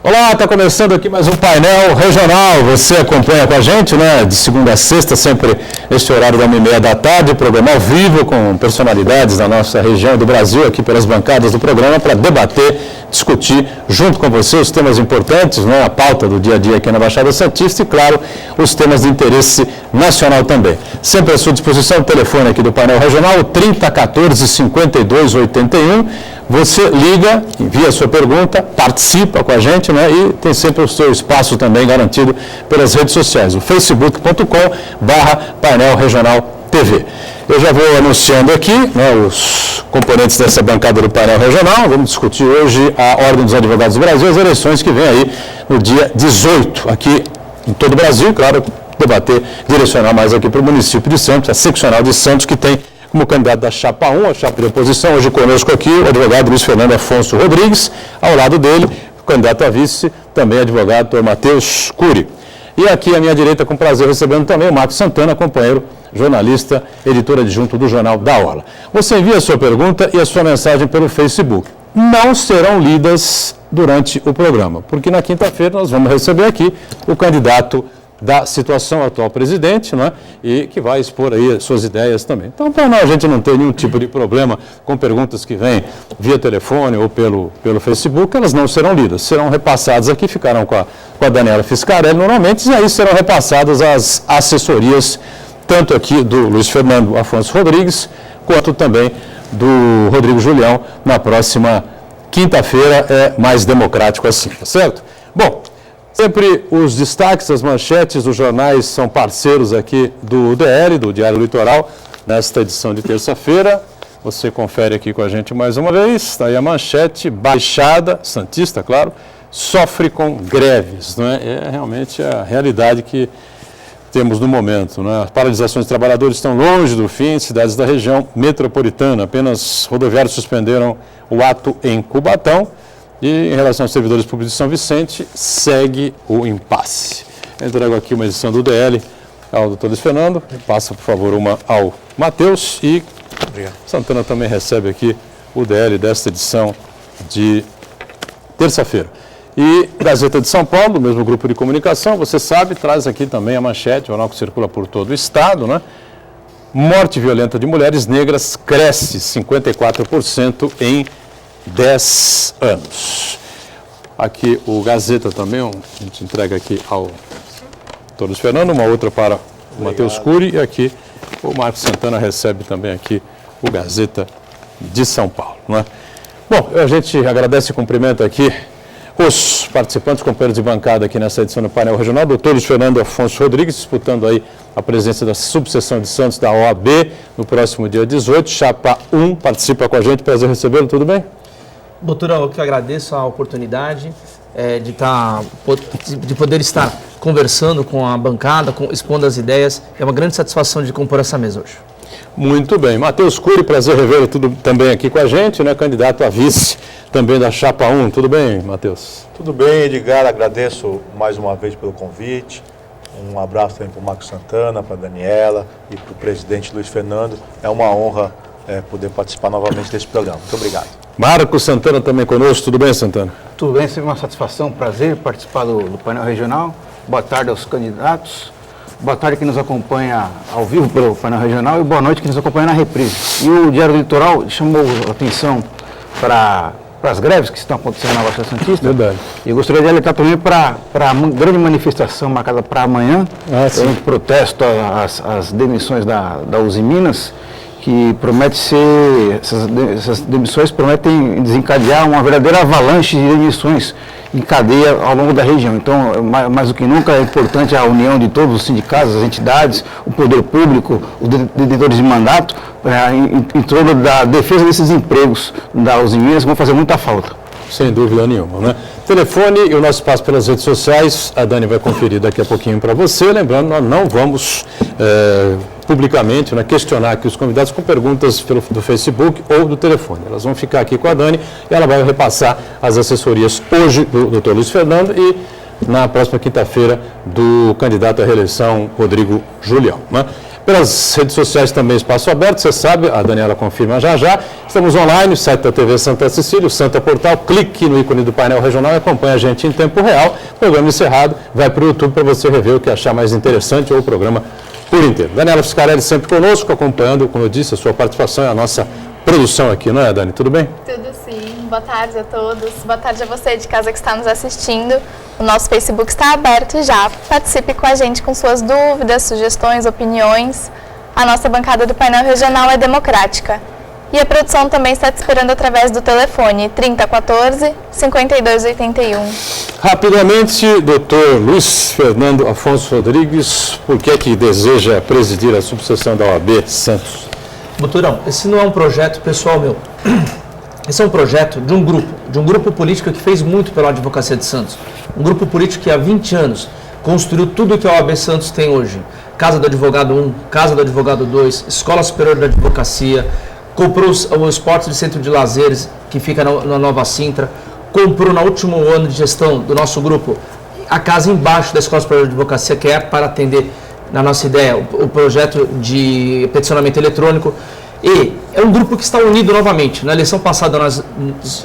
Olá, está começando aqui mais um painel regional. Você acompanha com a gente, né? De segunda a sexta, sempre neste horário da 1h30 da tarde, programa ao vivo com personalidades da nossa região e do Brasil, aqui pelas bancadas do programa, para debater, discutir junto com você os temas importantes, né? A pauta do dia a dia aqui na Baixada Santista e, claro, os temas de interesse nacional também. Sempre à sua disposição o telefone aqui do painel regional, 3014-5281. Você liga, envia a sua pergunta, participa com a gente, né? E tem sempre o seu espaço também garantido pelas redes sociais, o facebook.com/painel regional TV. Eu já vou anunciando aqui, né, os componentes dessa bancada do painel regional. Vamos discutir hoje a Ordem dos Advogados do Brasil, as eleições que vem aí no dia 18, aqui em todo o Brasil, claro, debater, direcionar mais aqui para o município de Santos, a seccional de Santos, que tem como candidato da chapa 1, a chapa de oposição, hoje conosco aqui o advogado Luiz Fernando Afonso Rodrigues, ao lado dele, o candidato a vice, também advogado Dr. Matheus Cury. E aqui à minha direita, com prazer, recebendo também o Marcos Santana, companheiro, jornalista, editor adjunto do Jornal da Orla. Você envia a sua pergunta e a sua mensagem pelo Facebook. Não serão lidas durante o programa, porque na quinta-feira nós vamos receber aqui o candidato da situação atual presidente, não é? E que vai expor aí as suas ideias também. Então, para a gente não ter nenhum tipo de problema com perguntas que vêm via telefone ou pelo Facebook, elas não serão lidas, serão repassadas aqui, ficarão com a Daniela Fiscarelli normalmente, e aí serão repassadas as assessorias, tanto aqui do Luiz Fernando Afonso Rodrigues, quanto também do Rodrigo Julião, na próxima quinta-feira, é mais democrático assim, tá certo? Bom, sempre os destaques, as manchetes dos jornais são parceiros aqui do DL, do Diário Litoral, nesta edição de terça-feira. Você confere aqui com a gente mais uma vez. Está aí a manchete: Baixada Santista, claro, sofre com greves. Não é? É realmente a realidade que temos no momento. Não é? As paralisações de trabalhadores estão longe do fim, cidades da região metropolitana. Apenas rodoviários suspenderam o ato em Cubatão. E em relação aos servidores públicos de São Vicente, segue o impasse. Eu entrego aqui uma edição do DL ao Dr. Luiz Fernando, passa, por favor, uma ao Matheus e obrigado. Santana também recebe aqui o DL desta edição de terça-feira. E Gazeta de São Paulo, do mesmo grupo de comunicação, você sabe, traz aqui também a manchete, o jornal que circula por todo o estado, né? Morte violenta de mulheres negras cresce 54% em 10 anos. Aqui o Gazeta também, a gente entrega aqui ao Dr. Luiz Fernando, uma outra para o Matheus Cury, e aqui o Marcos Santana recebe também aqui o Gazeta de São Paulo. Não é? Bom, a gente agradece e cumprimenta aqui os participantes, companheiros de bancada aqui nessa edição do painel regional, Dr. Luiz Fernando Afonso Rodrigues, disputando aí a presença da subseção de Santos da OAB no próximo dia 18, chapa 1, participa com a gente, prazer recebê-lo, tudo bem? Doutora, eu que agradeço a oportunidade de poder estar conversando com a bancada, expondo as ideias. É uma grande satisfação de compor essa mesa hoje. Muito bem. Matheus Cury, prazer revê-lo tudo também aqui com a gente, né? Candidato a vice também da chapa 1. Tudo bem, Matheus? Tudo bem, Edgar. Agradeço mais uma vez pelo convite. Um abraço também para o Marcos Santana, para a Daniela e para o presidente Luiz Fernando. É uma honra poder participar novamente desse programa. Muito obrigado. Marcos Santana também conosco. Tudo bem, Santana? Tudo bem, sempre uma satisfação, prazer participar do painel regional. Boa tarde aos candidatos. Boa tarde quem nos acompanha ao vivo pelo painel regional e boa noite quem nos acompanha na reprise. E o Diário Litoral chamou a atenção para as greves que estão acontecendo na Baixada Santista. Verdade. E eu gostaria de alertar também para a grande manifestação marcada para amanhã, em protesto às demissões da Uzi Minas, que promete ser, essas demissões prometem desencadear uma verdadeira avalanche de demissões em cadeia ao longo da região. Então, mais do que nunca, é importante a união de todos os sindicatos, as entidades, o poder público, os detentores de mandato, em torno da defesa desses empregos da Uzi Minas, que vão fazer muita falta. Sem dúvida nenhuma, né? Telefone e o nosso espaço pelas redes sociais, a Dani vai conferir daqui a pouquinho para você. Lembrando, nós não vamos publicamente, né, questionar aqui os convidados com perguntas do Facebook ou do telefone. Elas vão ficar aqui com a Dani e ela vai repassar as assessorias hoje do Dr. Luiz Fernando e na próxima quinta-feira do candidato à reeleição, Rodrigo Julião. Né? Pelas redes sociais também espaço aberto, você sabe, a Daniela confirma já já. Estamos online, o site da TV Santa Cecília, o Santa Portal, clique no ícone do painel regional e acompanhe a gente em tempo real. Programa encerrado, vai para o YouTube para você rever o que achar mais interessante ou o programa por inteiro. Daniela Fiscarelli sempre conosco, acompanhando, como eu disse, a sua participação e a nossa produção aqui, não é, Dani? Tudo bem? Tudo sim. Boa tarde a todos. Boa tarde a você de casa que está nos assistindo. O nosso Facebook está aberto já. Participe com a gente com suas dúvidas, sugestões, opiniões. A nossa bancada do painel regional é democrática. E a produção também está te esperando através do telefone 3014-5281. Rapidamente, doutor Luiz Fernando Afonso Rodrigues, por que é que deseja presidir a subseção da OAB Santos? Doutorão, esse não é um projeto pessoal meu. Esse é um projeto de um grupo político que fez muito pela Advocacia de Santos. Um grupo político que há 20 anos construiu tudo o que a OAB Santos tem hoje. Casa do Advogado 1, Casa do Advogado 2, Escola Superior da Advocacia, comprou o Esporte de Centro de Lazeres, que fica na Nova Sintra, comprou no último ano de gestão do nosso grupo a casa embaixo da Escola Superior de Advocacia, que é para atender, na nossa ideia, o projeto de peticionamento eletrônico. E é um grupo que está unido novamente. Na eleição passada nós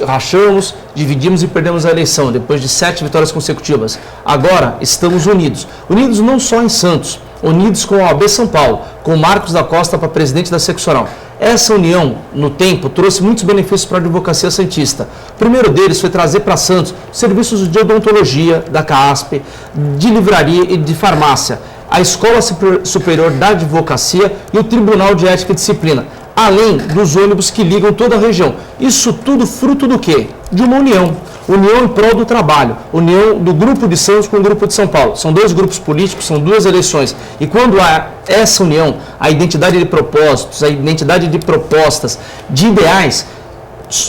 rachamos, dividimos e perdemos a eleição, depois de 7 vitórias consecutivas. Agora estamos unidos. Unidos não só em Santos, unidos com a OAB São Paulo, com o Marcos da Costa para presidente da seccional. Essa união, no tempo, trouxe muitos benefícios para a advocacia santista. O primeiro deles foi trazer para Santos serviços de odontologia, da CAASP, de livraria e de farmácia, a Escola Superior da Advocacia e o Tribunal de Ética e Disciplina, além dos ônibus que ligam toda a região. Isso tudo fruto do quê? De uma união. União em prol do trabalho. União do Grupo de Santos com o Grupo de São Paulo. São dois grupos políticos, são duas eleições. E quando há essa união, a identidade de propósitos, a identidade de propostas, de ideais,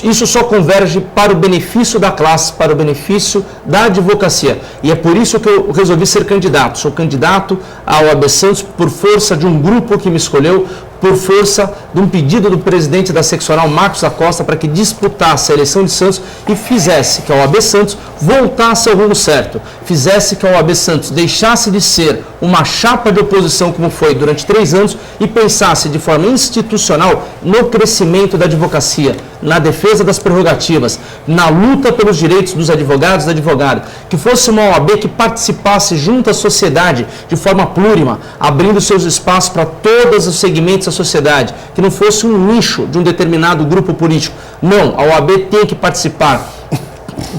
isso só converge para o benefício da classe, para o benefício da advocacia. E é por isso que eu resolvi ser candidato. Sou candidato à OAB Santos por força de um grupo que me escolheu, por força de um pedido do presidente da seccional, Marcos da Costa, para que disputasse a eleição de Santos e fizesse que a OAB Santos voltasse ao rumo certo, fizesse que a OAB Santos deixasse de ser uma chapa de oposição como foi durante 3 anos e pensasse de forma institucional no crescimento da advocacia, na defesa das prerrogativas, na luta pelos direitos dos advogados e da advogada, que fosse uma OAB que participasse junto à sociedade de forma plurima, abrindo seus espaços para todos os segmentos da sociedade, que não fosse um nicho de um determinado grupo político. Não, a OAB tem que participar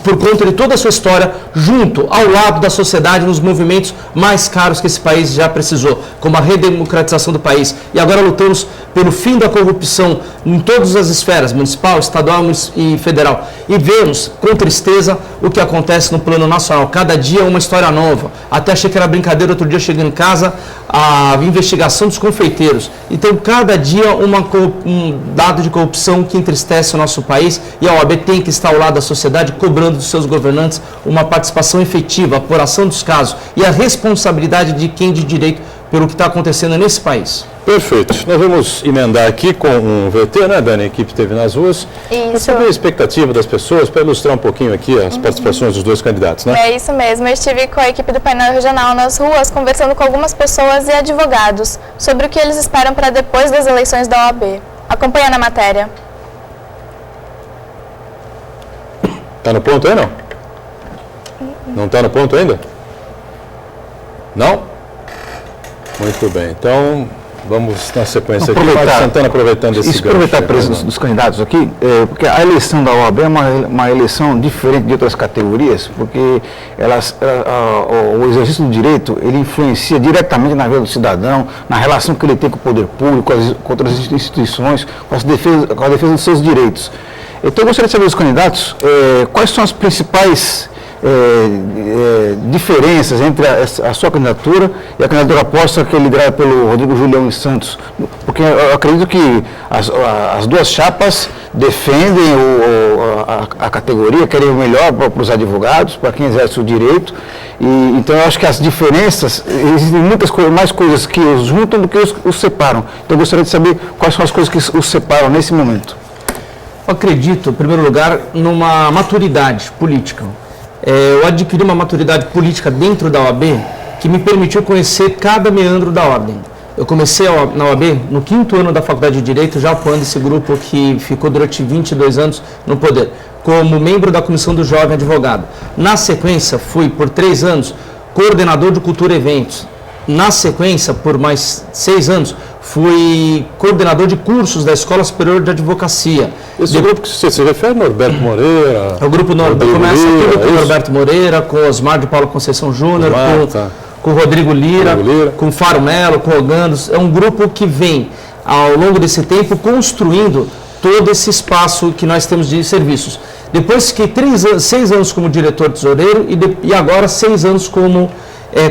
por conta de toda a sua história, junto, ao lado da sociedade, nos movimentos mais caros que esse país já precisou, como a redemocratização do país. E agora lutamos pelo fim da corrupção em todas as esferas, municipal, estadual e federal. E vemos, com tristeza, o que acontece no plano nacional. Cada dia uma história nova. Até achei que era brincadeira, outro dia chegando em casa, a investigação dos confeiteiros. Então, cada dia um dado de corrupção que entristece o nosso país, e a OAB tem que estar ao lado da sociedade, cobrando dos seus governantes uma participação efetiva, a apuração dos casos e a responsabilidade de quem de direito pelo que está acontecendo nesse país. Perfeito. Nós vamos emendar aqui com um VT, né, Dani? A equipe esteve nas ruas. Isso. Para saber a expectativa das pessoas, para ilustrar um pouquinho aqui as participações dos dois candidatos, né? É isso mesmo. Eu estive com a equipe do painel regional nas ruas, conversando com algumas pessoas e advogados sobre o que eles esperam para depois das eleições da OAB. Acompanha na matéria. Está no ponto aí, não? Não está no ponto ainda? Não? Muito bem. Então, vamos na sequência aqui. Mário Santana, aproveitando esse gancho. Aproveitar a presença dos candidatos aqui, porque a eleição da OAB é uma eleição diferente de outras categorias, porque o exercício do direito, ele influencia diretamente na vida do cidadão, na relação que ele tem com o poder público, com outras instituições, com a defesa dos seus direitos. Então, eu gostaria de saber dos candidatos quais são as principais diferenças entre a sua candidatura e a candidatura aposta que é liderada pelo Rodrigo Julião dos Santos, porque eu acredito que as duas chapas defendem a categoria, querem o melhor para os advogados, para quem exerce o direito, e então eu acho que as diferenças, existem muitas mais coisas que os juntam do que os separam. Então eu gostaria de saber quais são as coisas que os separam nesse momento. Eu acredito, em primeiro lugar, numa maturidade política. Eu adquiri uma maturidade política dentro da OAB que me permitiu conhecer cada meandro da ordem. Eu comecei na OAB no 5º ano da Faculdade de Direito, já atuando esse grupo que ficou durante 22 anos no poder, como membro da Comissão do Jovem Advogado. Na sequência, fui por 3 anos coordenador de Cultura e Eventos. Na sequência, por mais 6 anos, fui coordenador de cursos da Escola Superior de Advocacia. Esse grupo que você se refere, Norberto Moreira? O grupo Norberto começa aqui com o Norberto Moreira, com Osmar de Paulo Conceição Júnior, com o Rodrigo Lira, com o Faro Melo, com o Ogandos. É um grupo que vem, ao longo desse tempo, construindo todo esse espaço que nós temos de serviços. Depois fiquei 6 anos como diretor tesoureiro e agora 6 anos como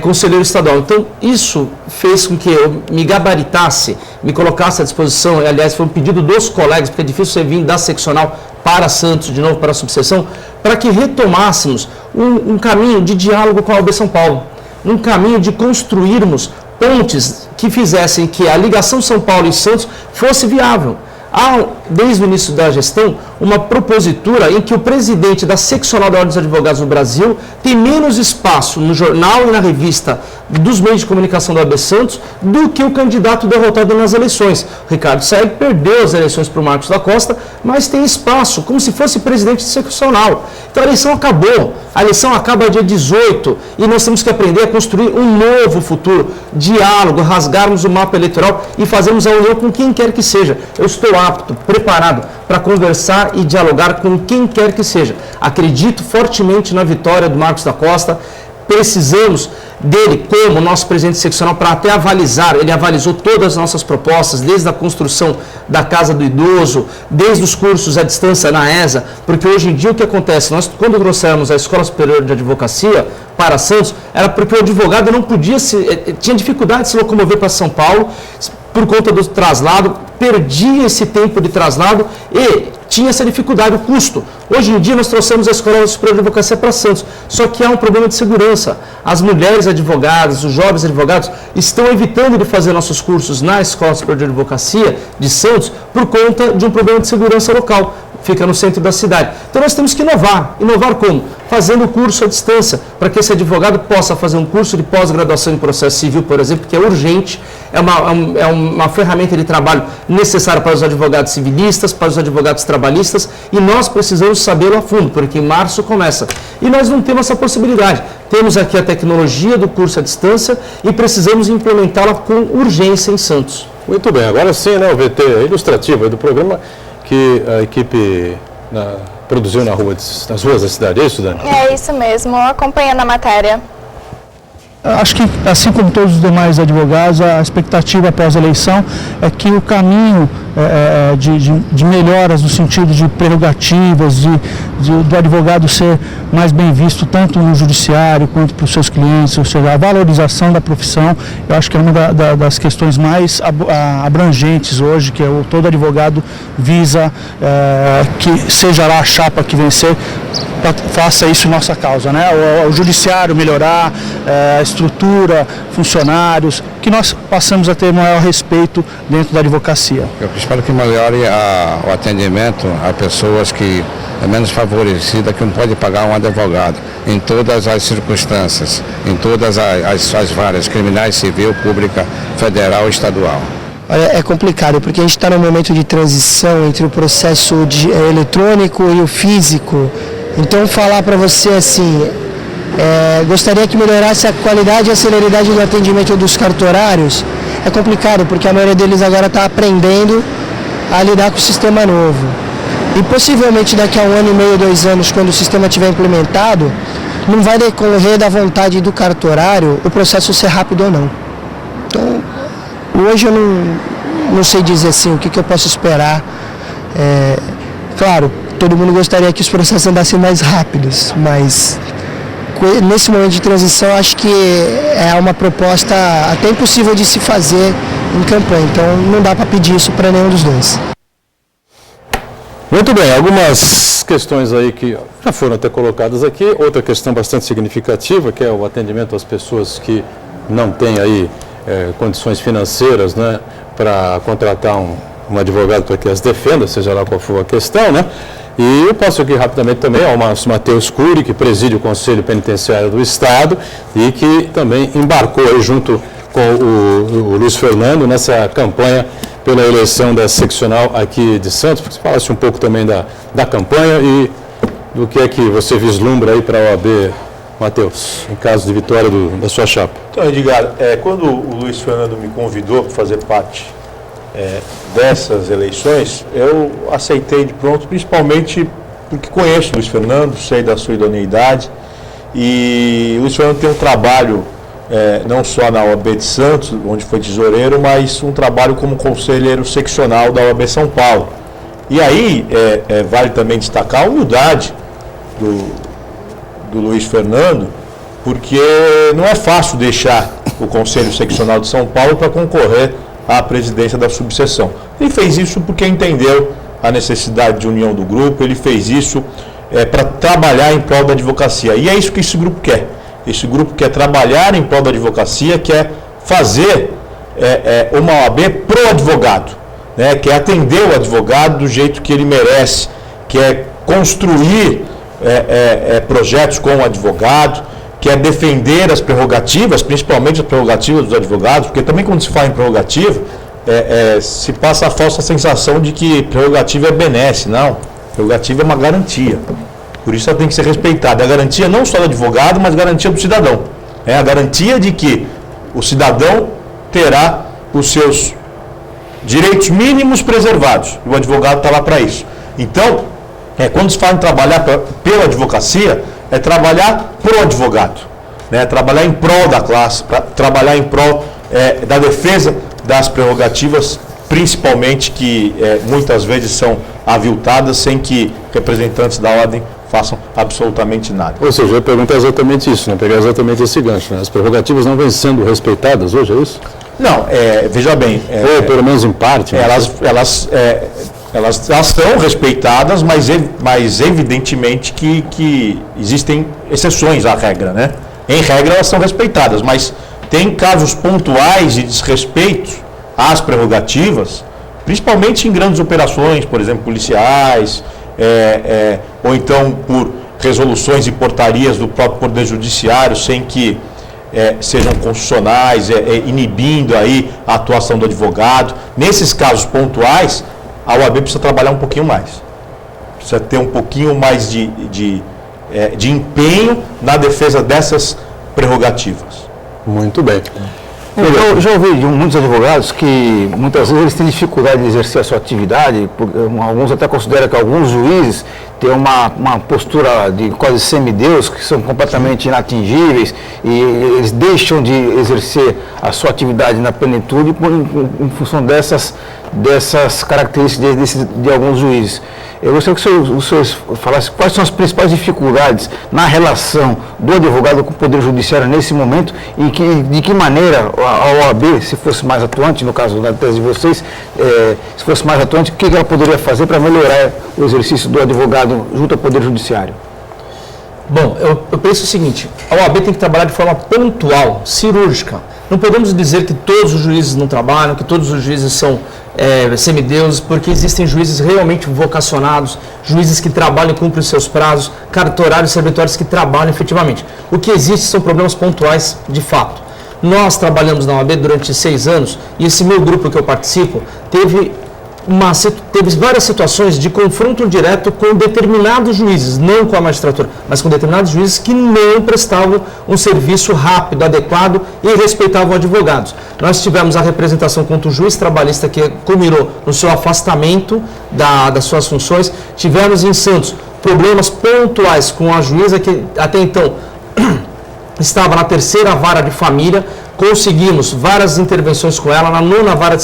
conselheiro estadual. Então, isso fez com que eu me gabaritasse, me colocasse à disposição, e, aliás, foi um pedido dos colegas, porque é difícil você vir da seccional para Santos, de novo para a subseção, para que retomássemos um caminho de diálogo com a OAB São Paulo, um caminho de construirmos pontes que fizessem que a ligação São Paulo e Santos fosse viável. Há, desde o início da gestão, uma propositura em que o presidente da seccional da Ordem dos Advogados no Brasil tem menos espaço no jornal e na revista dos meios de comunicação da OAB Santos do que o candidato derrotado nas eleições. O Ricardo Saeb perdeu as eleições para o Marcos da Costa, mas tem espaço, como se fosse presidente seccional. Então a eleição acabou, a eleição acaba dia 18 e nós temos que aprender a construir um novo futuro, diálogo, rasgarmos o mapa eleitoral e fazermos a união com quem quer que seja. Eu estou apto, preparado para conversar e dialogar com quem quer que seja. Acredito fortemente na vitória do Marcos da Costa. Precisamos dele como nosso presidente seccional para até avalizar. Ele avalizou todas as nossas propostas, desde a construção da Casa do Idoso, desde os cursos à distância na ESA, porque hoje em dia o que acontece? Nós, quando trouxemos a Escola Superior de Advocacia para Santos, era porque o advogado não podia tinha dificuldade de se locomover para São Paulo, por conta do traslado, perdia esse tempo de traslado e tinha essa dificuldade, o custo. Hoje em dia nós trouxemos a Escola Superior de Advocacia para Santos, só que há um problema de segurança. As mulheres advogadas, os jovens advogados estão evitando de fazer nossos cursos na Escola Superior de Advocacia de Santos por conta de um problema de segurança local. Fica no centro da cidade. Então nós temos que inovar. Inovar como? Fazendo o curso à distância, para que esse advogado possa fazer um curso de pós-graduação em processo civil, por exemplo, que é urgente, é uma ferramenta de trabalho necessária para os advogados civilistas, para os advogados trabalhistas, e nós precisamos sabê-lo a fundo, porque em março começa. E nós não temos essa possibilidade. Temos aqui a tecnologia do curso à distância e precisamos implementá-la com urgência em Santos. Muito bem, agora sim, né, o VT ilustrativo do programa que a equipe produziu nas ruas da cidade. É isso, Dani? É isso mesmo, acompanhando a matéria. Acho que, assim como todos os demais advogados, a expectativa após a eleição é que o caminho de melhoras no sentido de prerrogativas, do advogado ser mais bem visto tanto no judiciário quanto para os seus clientes, ou seja, a valorização da profissão, eu acho que é uma das questões mais abrangentes hoje, que todo advogado visa que seja lá a chapa que vencer, faça isso em nossa causa, né? O judiciário melhorar, a estrutura, funcionários, que nós passamos a ter maior respeito dentro da advocacia. Eu espero que melhore o atendimento a pessoas que é menos favorecida, que não pode pagar um advogado em todas as circunstâncias, em todas as várias, criminais, civil, pública, federal e estadual. É complicado, porque a gente está num momento de transição entre o processo eletrônico e o físico. Então, falar para você assim, gostaria que melhorasse a qualidade e a celeridade do atendimento dos cartorários. É complicado, porque a maioria deles agora está aprendendo a lidar com o sistema novo. E possivelmente daqui a 1 ano e meio, 2 anos, quando o sistema estiver implementado, não vai decorrer da vontade do cartorário o processo ser rápido ou não. Então, hoje eu não sei dizer assim o que eu posso esperar. Claro, todo mundo gostaria que os processos andassem mais rápidos, mas nesse momento de transição acho que é uma proposta até impossível de se fazer em campanha, então não dá para pedir isso para nenhum dos dois. Muito bem, algumas questões aí que já foram até colocadas aqui, outra questão bastante significativa, que é o atendimento às pessoas que não têm aí condições financeiras, né, para contratar um advogado para que as defenda, seja lá qual for a questão, né? E eu passo aqui rapidamente também ao Márcio Matheus Cury, que preside o Conselho Penitenciário do Estado e que também embarcou aí junto com o Luiz Fernando nessa campanha pela eleição da seccional aqui de Santos. Você falasse um pouco também da campanha e do que é que você vislumbra aí para a OAB, Matheus, em caso de vitória da sua chapa. Então, Edgar, quando o Luiz Fernando me convidou para fazer parte dessas eleições, eu aceitei de pronto, principalmente porque conheço o Luiz Fernando, sei da sua idoneidade, e o Luiz Fernando tem um trabalho não só na OAB de Santos, onde foi tesoureiro, mas um trabalho como conselheiro seccional da OAB São Paulo. E aí vale também destacar a humildade do Luiz Fernando, porque não é fácil deixar o Conselho Seccional de São Paulo para concorrer à presidência da subseção. Ele fez isso porque entendeu a necessidade de união do grupo, ele fez isso para trabalhar em prol da advocacia. E é isso que esse grupo quer. Esse grupo quer trabalhar em prol da advocacia, quer fazer uma OAB pro advogado, né? Quer atender o advogado do jeito que ele merece, quer construir projetos com o advogado, quer defender as prerrogativas, principalmente as prerrogativas dos advogados, porque também quando se fala em prerrogativa, se passa a falsa sensação de que prerrogativa é benesse. Não, prerrogativa é uma garantia. Por isso ela tem que ser respeitada. A garantia não só do advogado, mas a garantia do cidadão. É a garantia de que o cidadão terá os seus direitos mínimos preservados. E o advogado está lá para isso. Então, quando se fala em trabalhar pela advocacia, é trabalhar pro advogado. Né? Trabalhar em prol da classe, trabalhar em prol da defesa das prerrogativas, principalmente que muitas vezes são aviltadas sem que representantes da ordem façam absolutamente nada. Ou seja, eu ia perguntar exatamente isso, né? Pegar exatamente esse gancho. Né? As prerrogativas não vêm sendo respeitadas hoje, é isso? Não, veja bem... Ou pelo menos em parte. Elas são respeitadas, mas evidentemente que existem exceções à regra, né? Em regra elas são respeitadas, mas tem casos pontuais de desrespeito às prerrogativas, principalmente em grandes operações, por exemplo, policiais, ou então por resoluções e portarias do próprio Poder Judiciário, sem que sejam constitucionais, inibindo aí a atuação do advogado. Nesses casos pontuais, a OAB precisa trabalhar um pouquinho mais. Precisa ter um pouquinho mais de empenho na defesa dessas prerrogativas. Muito bem. Eu já ouvi de muitos advogados que muitas vezes eles têm dificuldade de exercer a sua atividade, alguns até consideram que alguns juízes têm uma postura de quase semideus, que são completamente inatingíveis, e eles deixam de exercer a sua atividade na plenitude em função dessas características de alguns juízes. Eu gostaria que o senhor falasse quais são as principais dificuldades na relação do advogado com o Poder Judiciário nesse momento e de que maneira a OAB, se fosse mais atuante, no caso da tese de vocês, se fosse mais atuante, o que ela poderia fazer para melhorar o exercício do advogado junto ao Poder Judiciário? Bom, eu penso o seguinte, a OAB tem que trabalhar de forma pontual, cirúrgica. Não podemos dizer que todos os juízes não trabalham, que todos os juízes são semideuses, porque existem juízes realmente vocacionados, juízes que trabalham e cumprem os seus prazos, cartorários e servidores que trabalham efetivamente. O que existe são problemas pontuais de fato. Nós trabalhamos na OAB durante 6 anos e esse meu grupo que eu participo teve várias situações de confronto direto com determinados juízes, não com a magistratura, mas com determinados juízes que não prestavam um serviço rápido, adequado e respeitavam advogados. Nós tivemos a representação contra o juiz trabalhista que culminou no seu afastamento das suas funções. Tivemos em Santos problemas pontuais com a juíza que até então estava na 3ª vara de família. Conseguimos várias intervenções com ela, na 9ª vara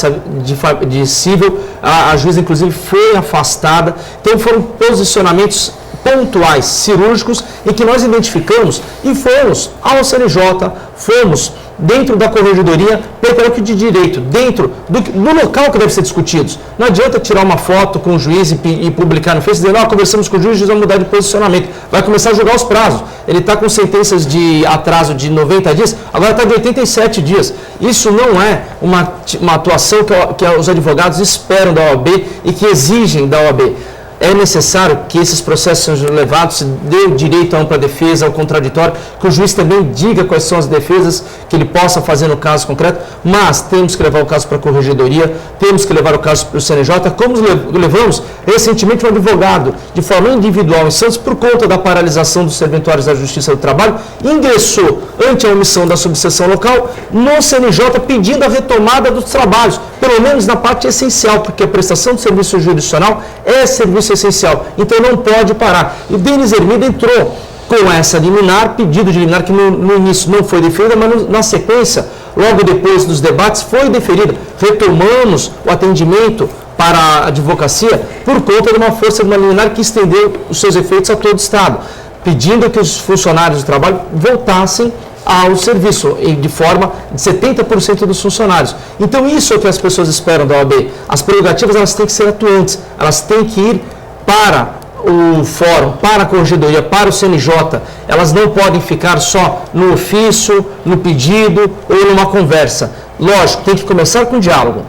de cível, a juíza inclusive foi afastada. Então foram posicionamentos pontuais, cirúrgicos, em que nós identificamos e fomos ao CNJ, fomos dentro da corregedoria, preparar de direito, dentro do local que deve ser discutido. Não adianta tirar uma foto com o juiz e publicar no Facebook, dizendo, conversamos com o juiz vai mudar de posicionamento. Vai começar a jogar os prazos. Ele está com sentenças de atraso de 90 dias, agora está de 87 dias. Isso não é uma atuação que os advogados esperam da OAB e que exigem da OAB. É necessário que esses processos sejam levados, se dê o direito à ampla defesa, ao contraditório, que o juiz também diga quais são as defesas que ele possa fazer no caso concreto, mas temos que levar o caso para a corregedoria, temos que levar o caso para o CNJ, como levamos recentemente um advogado, de forma individual em Santos, por conta da paralisação dos serventuários da Justiça do Trabalho, ingressou ante a omissão da subseção local no CNJ pedindo a retomada dos trabalhos, pelo menos na parte essencial, porque a prestação de serviço jurisdicional é serviço essencial, então não pode parar. E o Denis Hermida entrou com essa liminar, pedido de liminar que no início não foi deferida, mas na sequência, logo depois dos debates, foi deferida. Retomamos o atendimento para a advocacia por conta de uma força de uma liminar que estendeu os seus efeitos a todo o Estado, pedindo que os funcionários do trabalho voltassem ao serviço, de forma de 70% dos funcionários. Então isso é o que as pessoas esperam da OAB. As prerrogativas elas têm que ser atuantes, elas têm que ir para o fórum, para a corregedoria, para o CNJ, elas não podem ficar só no ofício, no pedido ou numa conversa. Lógico, tem que começar com diálogo.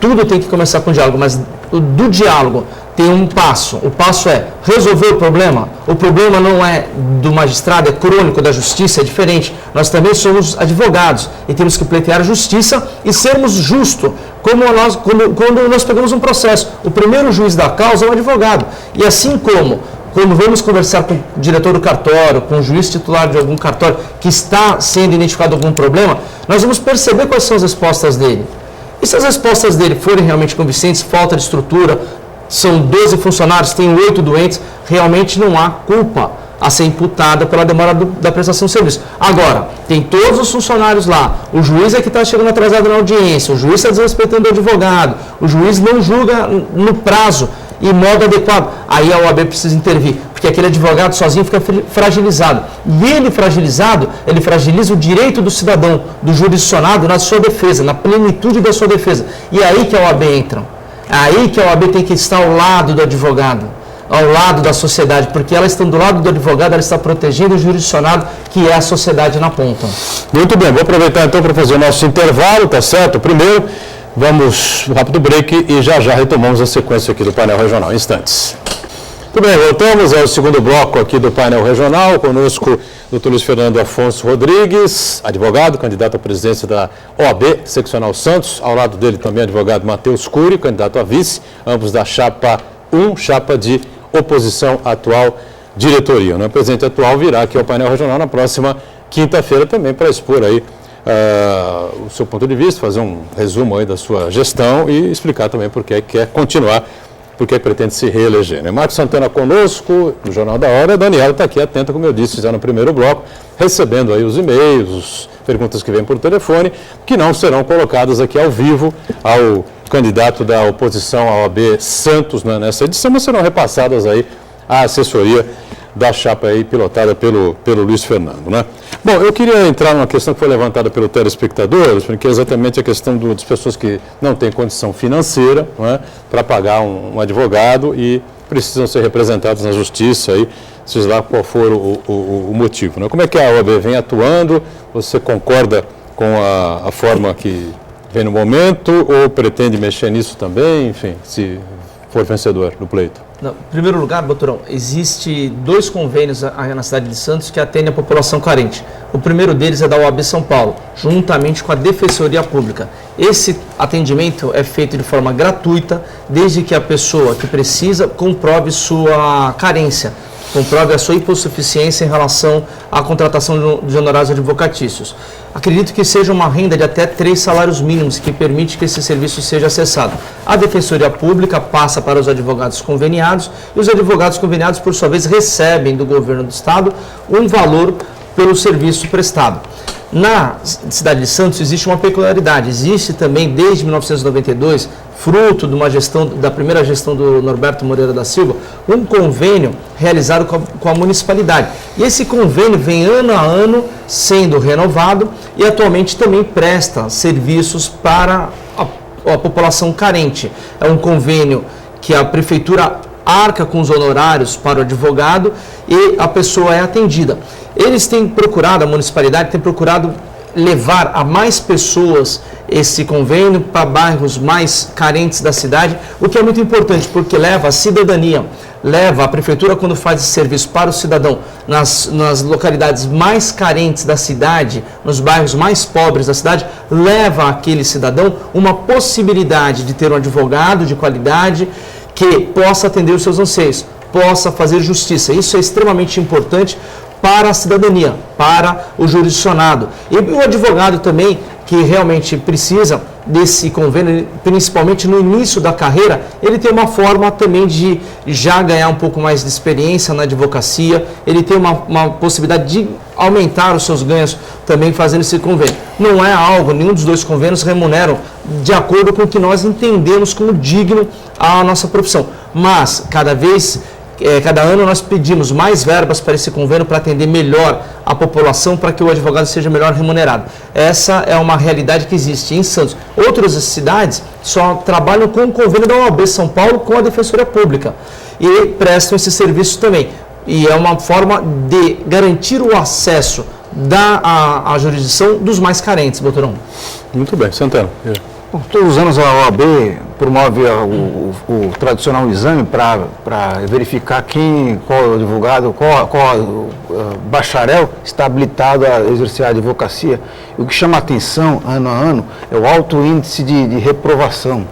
Tudo tem que começar com diálogo, mas do diálogo tem um passo. O passo é resolver o problema. O problema não é do magistrado, é crônico da justiça, é diferente. Nós também somos advogados e temos que pleitear a justiça e sermos justos. Quando nós pegamos um processo, o primeiro juiz da causa é o advogado. E assim como quando vamos conversar com o diretor do cartório, com o juiz titular de algum cartório que está sendo identificado algum problema, nós vamos perceber quais são as respostas dele. E se as respostas dele forem realmente convincentes, falta de estrutura, são 12 funcionários, tem 8 doentes, realmente não há culpa a ser imputada pela demora da prestação de serviço. Agora, tem todos os funcionários lá, o juiz é que está chegando atrasado na audiência, o juiz está desrespeitando o advogado, o juiz não julga no prazo e modo adequado. Aí a OAB precisa intervir, porque aquele advogado sozinho fica fragilizado. E ele fragilizado, ele fragiliza o direito do cidadão, do jurisdicionado na sua defesa, na plenitude da sua defesa. E é aí que a OAB entra. É aí que a OAB tem que estar ao lado do advogado, ao lado da sociedade, porque ela estando do lado do advogado, ela está protegendo o jurisdicionado, que é a sociedade na ponta. Muito bem, vou aproveitar então para fazer o nosso intervalo, tá certo? Primeiro, vamos um rápido break e já retomamos a sequência aqui do painel regional, em instantes. Muito bem, voltamos ao segundo bloco aqui do painel regional, conosco o Dr. Luiz Fernando Afonso Rodrigues, advogado, candidato à presidência da OAB, seccional Santos, ao lado dele também o advogado Matheus Cury, candidato a vice, ambos da chapa 1, chapa de oposição atual diretoria. O presidente atual virá aqui ao painel regional na próxima quinta-feira também para expor aí o seu ponto de vista, fazer um resumo aí da sua gestão e explicar também por que quer continuar, por que pretende se reeleger. Marcos Santana conosco, no Jornal da Hora, a Daniela está aqui atenta, como eu disse já no primeiro bloco, recebendo aí os e-mails, as perguntas que vêm por telefone, que não serão colocadas aqui ao vivo ao candidato da oposição à OAB Santos nessa edição, mas serão repassadas aí à assessoria da chapa aí pilotada pelo Luiz Fernando, né? Bom, eu queria entrar numa questão que foi levantada pelo telespectador, porque é exatamente a questão das pessoas que não têm condição financeira, né, para pagar um advogado e precisam ser representados na justiça aí, seja lá qual for o motivo, né? Como é que a OAB vem atuando? Você concorda com a forma que vem no momento ou pretende mexer nisso também, enfim, se for vencedor do pleito? Não, em primeiro lugar, doutorão, existe 2 convênios na cidade de Santos que atendem a população carente. O primeiro deles é da OAB São Paulo, juntamente com a Defensoria Pública. Esse atendimento é feito de forma gratuita, desde que a pessoa que precisa comprove sua carência, comprove a sua hipossuficiência em relação à contratação de honorários advocatícios. Acredito que seja uma renda de até 3 salários mínimos que permite que esse serviço seja acessado. A Defensoria Pública passa para os advogados conveniados e os advogados conveniados, por sua vez, recebem do governo do Estado um valor pelo serviço prestado. Na cidade de Santos existe uma peculiaridade, existe também desde 1992, fruto de uma gestão, da primeira gestão do Norberto Moreira da Silva, um convênio realizado com a municipalidade. E esse convênio vem ano a ano sendo renovado e atualmente também presta serviços para a população carente. É um convênio que a prefeitura arca com os honorários para o advogado e a pessoa é atendida. Eles têm procurado, a municipalidade tem procurado levar a mais pessoas esse convênio para bairros mais carentes da cidade, o que é muito importante, porque leva a cidadania, leva a prefeitura, quando faz esse serviço para o cidadão nas localidades mais carentes da cidade, nos bairros mais pobres da cidade, leva àquele cidadão uma possibilidade de ter um advogado de qualidade que possa atender os seus anseios, possa fazer justiça. Isso é extremamente importante para a cidadania, para o jurisdicionado. E o advogado também, que realmente precisa desse convênio, principalmente no início da carreira, ele tem uma forma também de já ganhar um pouco mais de experiência na advocacia, ele tem uma possibilidade de aumentar os seus ganhos também fazendo esse convênio. Não é algo, nenhum dos dois convênios remuneram de acordo com o que nós entendemos como digno a nossa profissão, mas cada ano nós pedimos mais verbas para esse convênio para atender melhor a população, para que o advogado seja melhor remunerado. Essa é uma realidade que existe em Santos. Outras cidades só trabalham com o convênio da OAB São Paulo com a Defensoria Pública e prestam esse serviço também. E é uma forma de garantir o acesso à jurisdição dos mais carentes, doutorão. Muito bem, Santana. Todos os anos a OAB promove o tradicional exame para verificar qual advogado, qual bacharel está habilitado a exercer a advocacia. E o que chama a atenção ano a ano é o alto índice de reprovação.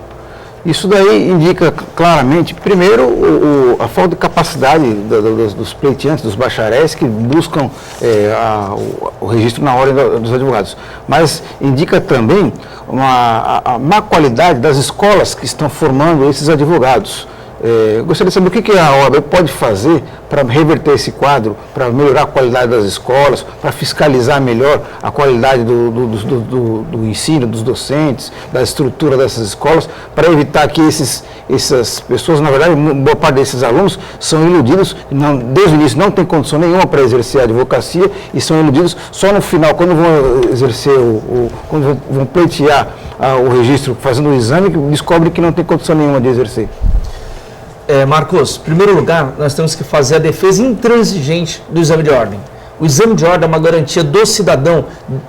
Isso daí indica claramente, primeiro, a falta de capacidade dos pleiteantes, dos bacharéis que buscam o registro na ordem dos advogados. Mas indica também a má qualidade das escolas que estão formando esses advogados. Gostaria de saber o que a OAB pode fazer para reverter esse quadro, para melhorar a qualidade das escolas, para fiscalizar melhor a qualidade do ensino, dos docentes, da estrutura dessas escolas, para evitar que essas pessoas, na verdade, boa parte desses alunos são iludidos, desde o início não tem condição nenhuma para exercer a advocacia e são iludidos só no final, quando vão exercer, quando vão pleitear o registro, fazendo o exame, descobrem que não tem condição nenhuma de exercer. Marcos, em primeiro lugar, nós temos que fazer a defesa intransigente do exame de ordem. O exame de ordem é uma garantia do cidadão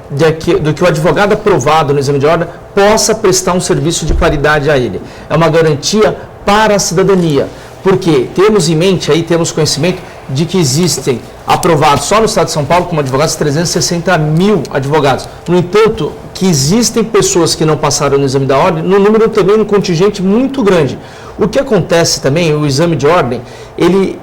do que o advogado aprovado no exame de ordem possa prestar um serviço de qualidade a ele. É uma garantia para a cidadania, porque temos em mente, temos conhecimento de que existem aprovados só no estado de São Paulo como advogados 360 mil advogados. No entanto, que existem pessoas que não passaram no exame da ordem, no número também, um contingente muito grande. O que acontece também, o exame de ordem, ele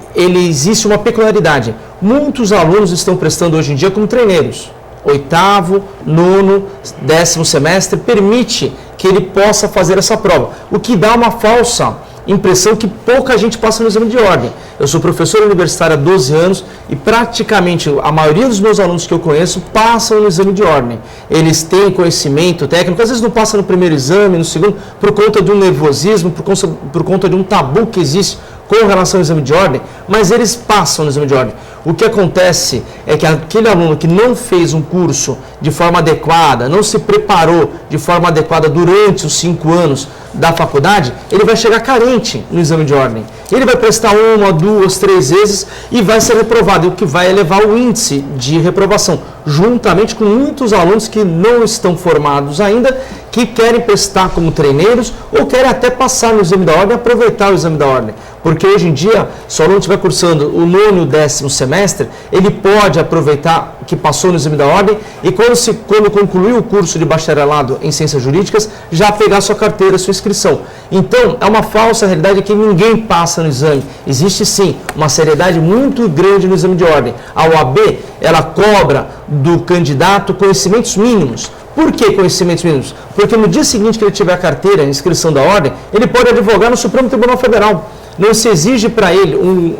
existe uma peculiaridade. Muitos alunos estão prestando hoje em dia como treineiros. 8º, 9º, 10º semestre, permite que ele possa fazer essa prova. O que dá uma falsa impressão que pouca gente passa no exame de ordem. Eu sou professor universitário há 12 anos e praticamente a maioria dos meus alunos que eu conheço passam no exame de ordem. Eles têm conhecimento técnico, às vezes não passam no primeiro exame, no segundo, por conta de um nervosismo, por conta de um tabu que existe com relação ao exame de ordem, mas eles passam no exame de ordem. O que acontece é que aquele aluno que não fez um curso de forma adequada, não se preparou de forma adequada durante os 5 anos da faculdade, ele vai chegar carente no exame de ordem. Ele vai prestar 1, 2, 3 vezes e vai ser reprovado, o que vai elevar o índice de reprovação, juntamente com muitos alunos que não estão formados ainda, que querem prestar como treineiros ou querem até passar no exame da ordem e aproveitar o exame da ordem. Porque hoje em dia, se o aluno estiver cursando o 9º e o 10º semestre, ele pode aproveitar que passou no exame da ordem e quando concluir o curso de bacharelado em ciências jurídicas, já pegar sua carteira, sua inscrição. Então, é uma falsa realidade que ninguém passa no exame. Existe sim uma seriedade muito grande no exame de ordem. A OAB, ela cobra do candidato conhecimentos mínimos. Por que conhecimentos mínimos? Porque no dia seguinte que ele tiver a carteira, a inscrição da ordem, ele pode advogar no Supremo Tribunal Federal. Não se exige para ele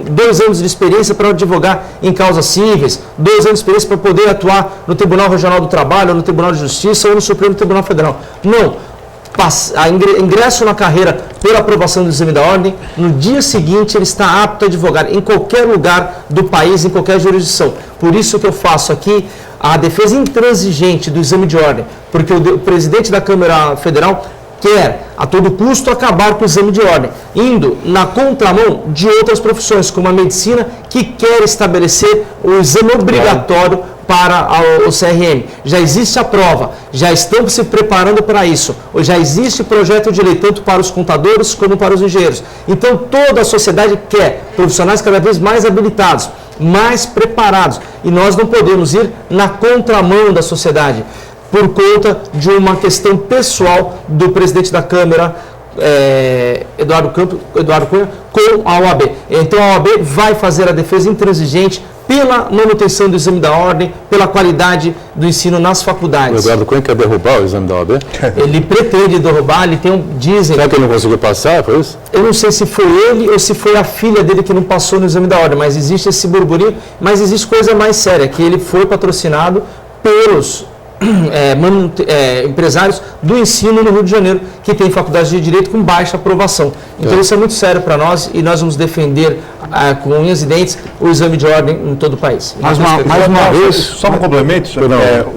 2 anos de experiência para advogar em causas cíveis, 2 anos de experiência para poder atuar no Tribunal Regional do Trabalho, ou no Tribunal de Justiça, ou no Supremo Tribunal Federal. Não. Ingresso na carreira pela aprovação do exame da ordem, no dia seguinte ele está apto a advogar em qualquer lugar do país, em qualquer jurisdição. Por isso que eu faço aqui a defesa intransigente do exame de ordem, porque o presidente da Câmara Federal quer, a todo custo, acabar com o exame de ordem, indo na contramão de outras profissões, como a medicina, que quer estabelecer o exame obrigatório para o CRM, já existe a prova, já estamos se preparando para isso, já existe projeto de lei tanto para os contadores como para os engenheiros. Então toda a sociedade quer profissionais cada vez mais habilitados, mais preparados, e nós não podemos ir na contramão da sociedade por conta de uma questão pessoal do presidente da Câmara, Eduardo Cunha, com a OAB. Então a OAB vai fazer a defesa intransigente pela manutenção do exame da ordem, pela qualidade do ensino nas faculdades. O Eduardo Cunha quer derrubar o exame da OAB? Ele pretende derrubar, ele tem dizem... Será que ele não conseguiu passar, foi isso? Eu não sei se foi ele ou se foi a filha dele que não passou no exame da ordem, mas existe esse burburinho, mas existe coisa mais séria, que ele foi patrocinado pelos empresários do ensino no Rio de Janeiro, que tem faculdade de Direito com baixa aprovação. Então isso é muito sério para nós e nós vamos defender com unhas e dentes o exame de ordem em todo o país. Mais uma vez, só um complemento,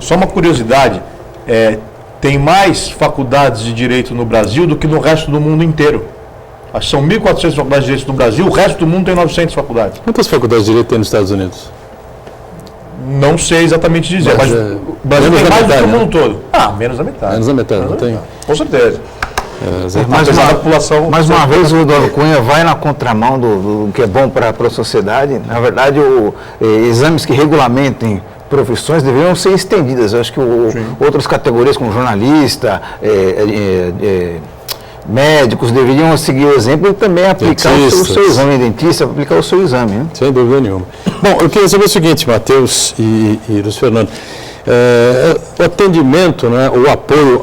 só uma curiosidade, tem mais faculdades de Direito no Brasil do que no resto do mundo inteiro. Acho que são 1.400 faculdades de Direito no Brasil, o resto do mundo tem 900 faculdades. Quantas faculdades de Direito tem nos Estados Unidos? Não sei exatamente dizer, mas o Brasil tem mais do que o mundo todo. Menos da metade. Menos da metade, não tem? Com certeza. Mais uma vez o Eduardo Cunha vai na contramão do que é bom para a sociedade. Na verdade, exames que regulamentem profissões deveriam ser estendidas. Eu acho que outras categorias, como jornalista, médicos, deveriam seguir o exemplo e também aplicar o seu exame, dentista, aplicar o seu exame. Né? Sem dúvida nenhuma. Bom, eu queria saber o seguinte, Matheus e Luiz Fernando. O atendimento, né, o apoio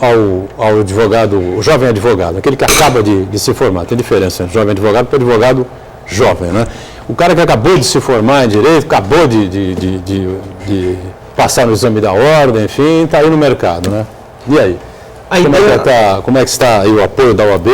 ao advogado, o jovem advogado, aquele que acaba de se formar, tem diferença entre jovem advogado para advogado jovem, né? O cara que acabou de se formar em Direito, acabou de passar no exame da ordem, enfim, está aí no mercado, né? E aí? Como é que está aí o apoio da OAB,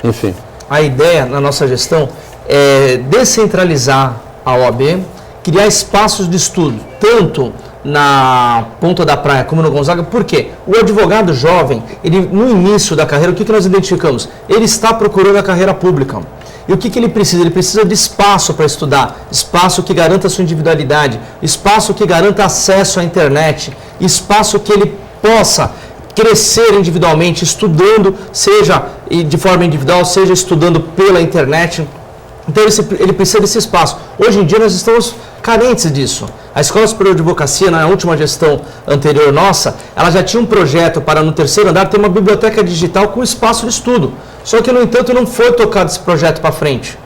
enfim? A ideia na nossa gestão é descentralizar a OAB, criar espaços de estudo, tanto na Ponta da Praia como no Gonzaga. Por quê? O advogado jovem, ele, no início da carreira, o que nós identificamos? Ele está procurando a carreira pública. E o que ele precisa? Ele precisa de espaço para estudar, espaço que garanta a sua individualidade, espaço que garanta acesso à internet, espaço que ele possa crescer individualmente, estudando, seja de forma individual, seja estudando pela internet. Então ele precisa desse espaço. Hoje em dia nós estamos carentes disso. A Escola Superior de Advocacia, na última gestão anterior nossa, ela já tinha um projeto para no terceiro andar ter uma biblioteca digital com espaço de estudo. Só que, no entanto, não foi tocado esse projeto para frente.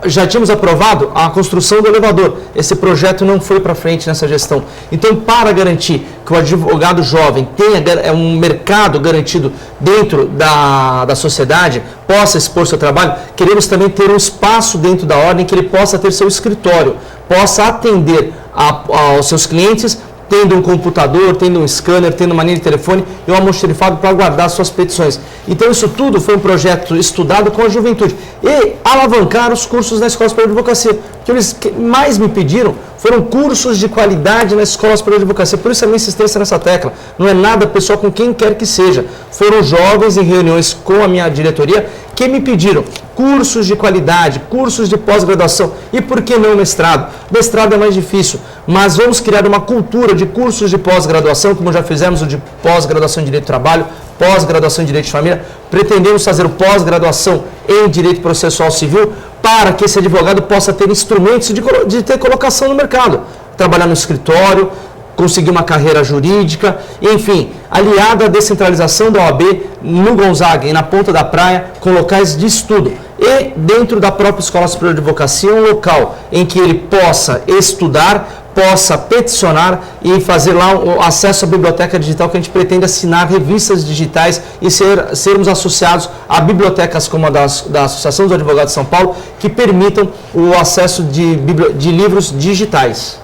Já tínhamos aprovado a construção do elevador. Esse projeto não foi para frente nessa gestão. Então, para garantir que o advogado jovem tenha um mercado garantido dentro da sociedade, possa expor seu trabalho, queremos também ter um espaço dentro da ordem que ele possa ter seu escritório, possa atender aos seus clientes, tendo um computador, tendo um scanner, tendo uma linha de telefone e um almoxarifado para guardar suas petições. Então isso tudo foi um projeto estudado com a juventude. E alavancar os cursos na Escola Superior de Advocacia. O que eles mais me pediram foram cursos de qualidade na Escola Superior de Advocacia. Por isso a minha insistência nessa tecla. Não é nada pessoal com quem quer que seja. Foram jovens em reuniões com a minha diretoria que me pediram cursos de qualidade, cursos de pós-graduação e por que não mestrado? Mestrado é mais difícil, mas vamos criar uma cultura de cursos de pós-graduação, como já fizemos o de pós-graduação em Direito do Trabalho, pós-graduação em Direito de Família. Pretendemos fazer o pós-graduação em Direito Processual Civil para que esse advogado possa ter instrumentos de ter colocação no mercado, trabalhar no escritório, conseguir uma carreira jurídica, enfim, aliada à descentralização da OAB no Gonzaga e na Ponta da Praia, com locais de estudo. E dentro da própria Escola Superior de Advocacia, um local em que ele possa estudar, possa peticionar e fazer lá o acesso à biblioteca digital, que a gente pretende assinar revistas digitais e sermos associados a bibliotecas como a da Associação dos Advogados de São Paulo, que permitam o acesso de livros digitais.